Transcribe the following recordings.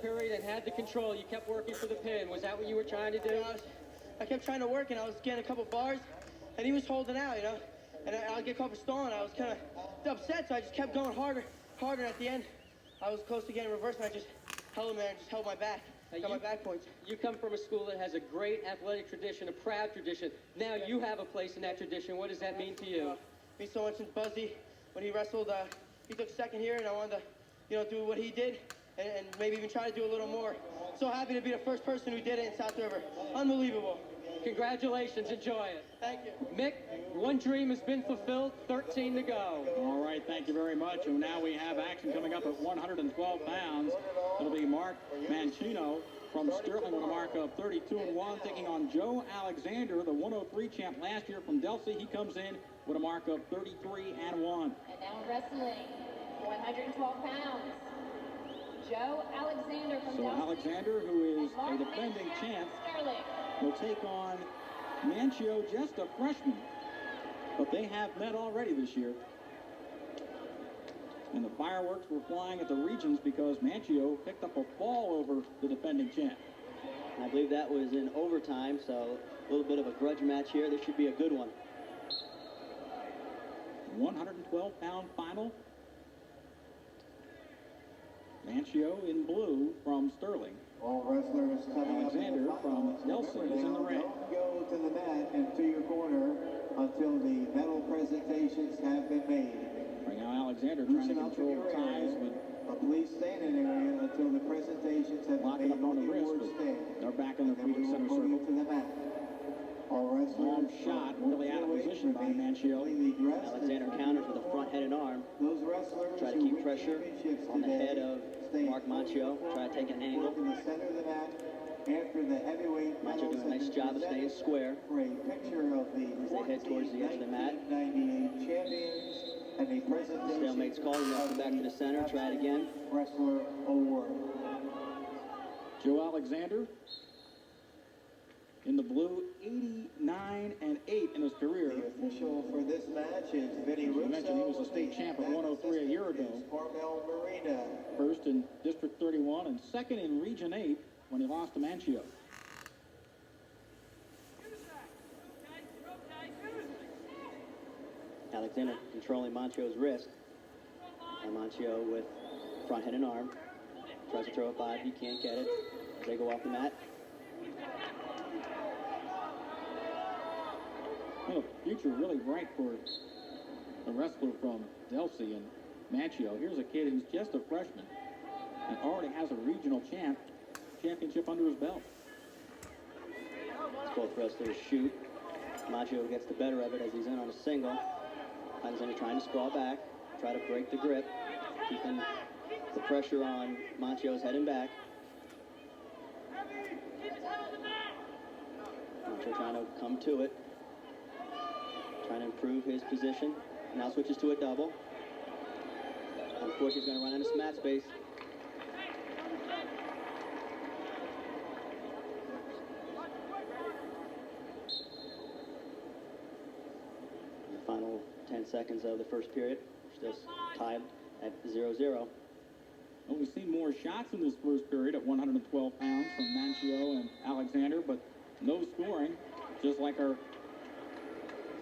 period and had the control. You kept working for the pin. Was that what you were trying to do? Yeah, I kept trying to work, and I was getting a couple bars, and he was holding out, you know. And I'd get caught for stalling. I was kind of upset, so I just kept going harder. At the end, I was close to getting reversed, and I just held him there and just held my back. Got my back points. You come from a school that has a great athletic tradition, a proud tradition. Now you have a place in that tradition. What does that mean to you? It means so much. Since Buzzy, when he wrestled, he took second here, and I wanted to, you know, do what he did, and maybe even try to do a little more. So happy to be the first person who did it in South River. Unbelievable. Congratulations. Enjoy it. Thank you. Mick, one dream has been fulfilled. 13 to go. All right, thank you very much. And now we have action coming up at 112 pounds. It'll be Mark Manchio from Sterling with a mark of 32-1, taking on Joe Alexander, the 103 champ last year from Delsea. He comes in with a mark of 33-1. And now wrestling, 112 pounds. Joe Alexander from So Delsea. Alexander, who is a defending champ, will take on Manchio, just a freshman. But they have met already this year. And the fireworks were flying at the regions because Manchio picked up a fall over the defending champ. I believe that was in overtime, so a little bit of a grudge match here. This should be a good one. 112-pound final. Manchio in blue from Sterling. All wrestlers coming Alexander up from Delsea is in the red. Don't go to the mat and to your corner until the medal presentations have been made. Right now, Alexander trying to control the ties with Please stay in an area until the presentations have been locking made up on the wrist. award stand. They're back in the And then we Freedom will Center move circle. to the mat. All wrestlers Long shot, really out of position by Manchio. Alexander counters with a front-headed arm. Those wrestlers Try to who keep win pressure championships on the today head of stay Mark Manchio. Try to take an angle. in the center of the mat after the heavyweight Manchio medals doing a nice have been job of staying presented square. for a picture of the As they head towards the edge of the mat. 1998 champions and a presentation Stalemate's called. You have to come back to the center. Try it again. Wrestler Award. Joe Alexander in the blue, 89-8 in his career. The official for this match is Vinny As you Russo. mentioned, he was a state champ at 103 a year ago. Carmel Marina. First in District 31 and second in Region 8 when he lost to Manchio. Alexander controlling Manchio's wrist. And Manchio with front head and arm. Tries to throw a 5. He can't get it. As they go off the mat. Well, the future really bright for a wrestler from Delsea and Manchio. Here's a kid who's just a freshman and already has a regional championship under his belt. As both wrestlers shoot. Manchio gets the better of it as he's in on a single. Alexander trying to sprawl back, try to break the grip, keeping the pressure on Manchio's head and back. Manchio trying to come to it, trying to improve his position. Now switches to a double. Unfortunately, he's going to run into some mat space. Final 10 seconds of the first period. Still tied at 0-0. Well, we've seen more shots in this first period at 112 pounds from Manchio and Alexander, but no scoring, just like our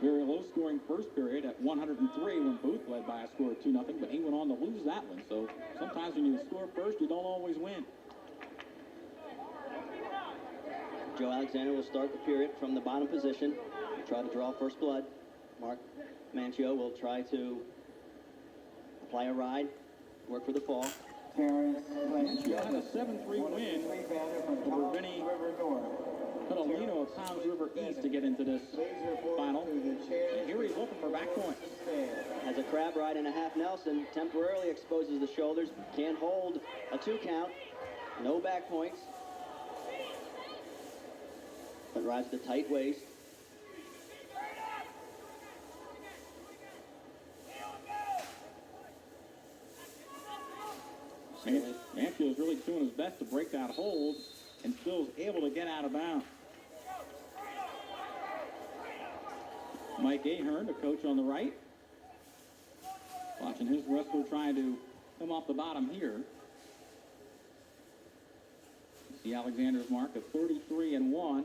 very low-scoring first period at 103 when Booth led by a score of 2-0, but he went on to lose that one. So sometimes when you score first, you don't always win. Joe Alexander will start the period from the bottom position. Try to draw first blood. Mark Manchio will try to apply a ride, work for the fall. Manchio had a 7-3 win over Vinny Pedalino of Toms River East to get into this final. And here he's looking for back points. Has a crab ride and a half Nelson. Temporarily exposes the shoulders. Can't hold a 2 count. No back points. But rides the tight waist. Manchio's really doing his best to break that hold and still is able to get out of bounds. Mike Ahern, the coach on the right, watching his wrestler trying to come off the bottom here. the Alexander's mark of 33-1.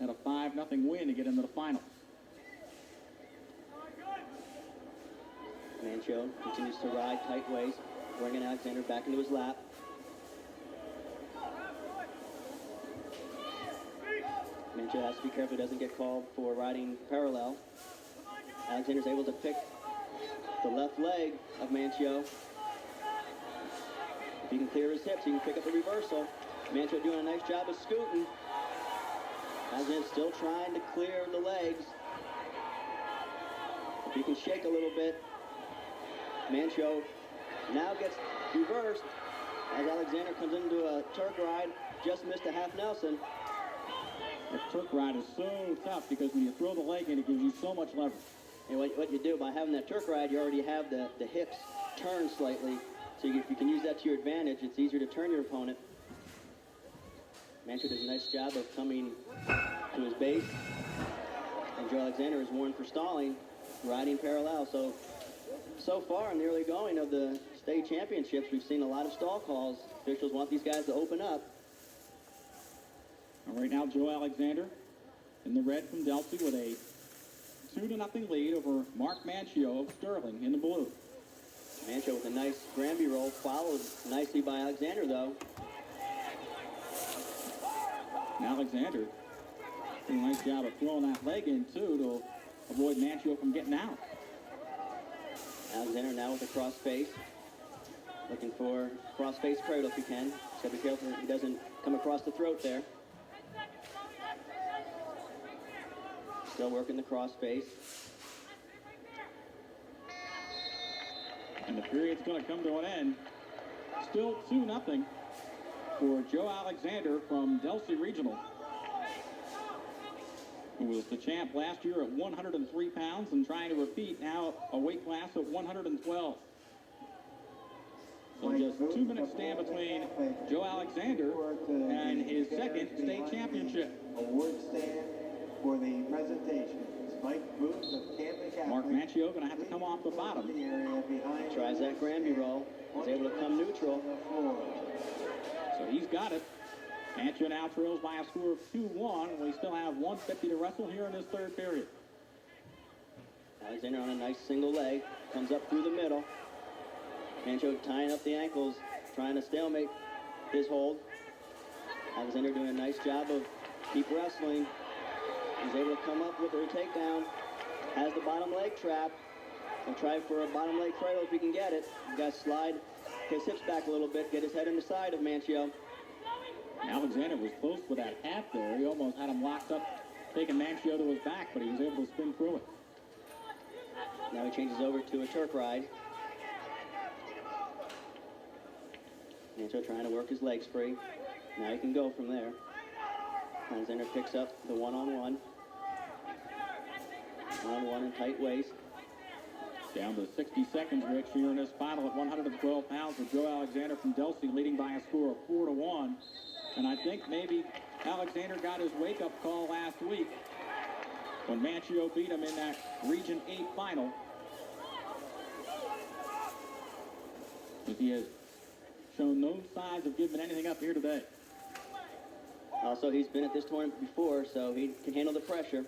Had a 5-0 win to get into the finals. Manchio continues to ride tight waist, bringing Alexander back into his lap. Manchio has to be careful he doesn't get called for riding parallel. Alexander's able to pick the left leg of Manchio. If he can clear his hips, he can pick up the reversal. Manchio doing a nice job of scooting. Alexander's still trying to clear the legs. If he can shake a little bit, Manchio now gets reversed as Alexander comes into a Turk ride, just missed a half Nelson. The Turk ride is so tough because when you throw the leg in, it gives you so much leverage. And what you do by having that Turk ride, you already have the hips turn slightly. So if you can use that to your advantage, it's easier to turn your opponent. Manchio does a nice job of coming to his base. And Joe Alexander is warned for stalling, riding parallel. So far in the early going of the state championships, we've seen a lot of stall calls. Officials want these guys to open up. And right now, Joe Alexander in the red from Delsea with a 2-0 lead over Mark Manchio of Sterling in the blue. Manchio with a nice Granby roll, followed nicely by Alexander, though. And Alexander did a nice job of throwing that leg in, too, to avoid Manchio from getting out. Alexander now with a cross face. Looking for cross face cradle if he can. Just gotta be careful that he doesn't come across the throat there. Still working the cross face. And the period's going to come to an end. Still 2-0 for Joe Alexander from Delsea Regional, who was the champ last year at 103 pounds and trying to repeat now a weight class of 112. So just 2 minutes stand between Joe Alexander and his second state championship. Award stand for the presentation. Mike Booth of Camden Catholic. Mark Manchio going to have to come off the bottom. Tries that Granby roll. He's able to come neutral. So he's got it. Manchio now trails by a score of 2-1. We still have 150 to wrestle here in this third period. Alexander on a nice single leg. Comes up through the middle. Manchio tying up the ankles, trying to stalemate his hold. Alexander doing a nice job of keep wrestling. He's able to come up with a takedown. Has the bottom leg trapped. He'll try for a bottom leg cradle if he can get it. He's got to slide his hips back a little bit, get his head in the side of Manchio. Alexander was close with that half there. He almost had him locked up, taking Manchio to his back, but he was able to spin through it. Now he changes over to a Turk ride. Manchio trying to work his legs free. Now he can go from there. Alexander picks up the one-on-one. One-on-one in tight waist. Down to 60 seconds, Rich, here in this final at 112 pounds with Joe Alexander from Delsea leading by a score of 4-1. And I think maybe Alexander got his wake-up call last week when Manchio beat him in that Region 8 final. But he has shown no signs of giving anything up here today. Also, he's been at this tournament before, so he can handle the pressure.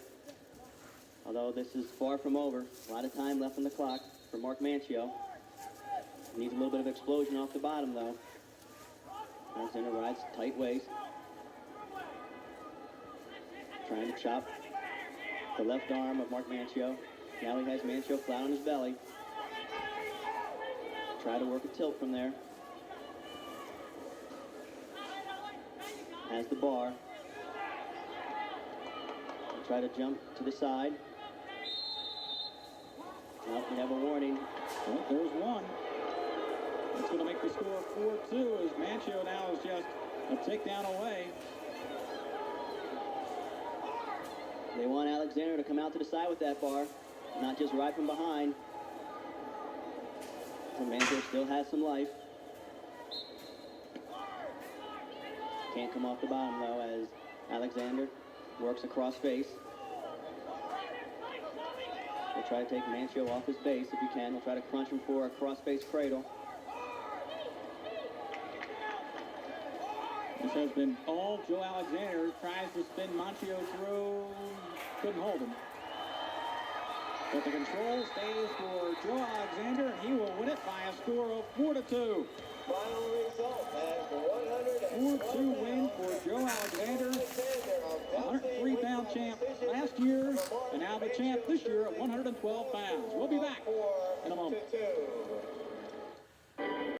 Although this is far from over. A lot of time left on the clock for Mark Manchio. Needs a little bit of explosion off the bottom, though. Alexander rides tight waist. Trying to chop the left arm of Mark Manchio. Now he has Manchio flat on his belly. Try to work a tilt from there. Has the bar. Try to jump to the side. Well, we have a warning. Well, there's one. That's going to make the score 4-2 as Manchio now is just a takedown away. They want Alexander to come out to the side with that bar, not just ride from behind. So Manchio still has some life. Can't come off the bottom, though, as Alexander works a cross face. We'll try to take Manchio off his base if he can. We'll try to crunch him for a cross face cradle. This has been all Joe Alexander. Tries to spin Manchio through. Couldn't hold him. But the control stays for Joe Alexander, and he will win it by a score of 4-2. Final result as 4-2 win for Joe Alexander, 103-pound champ last year, and now the champ this year at 112 pounds. We'll be back in a moment. 4-2.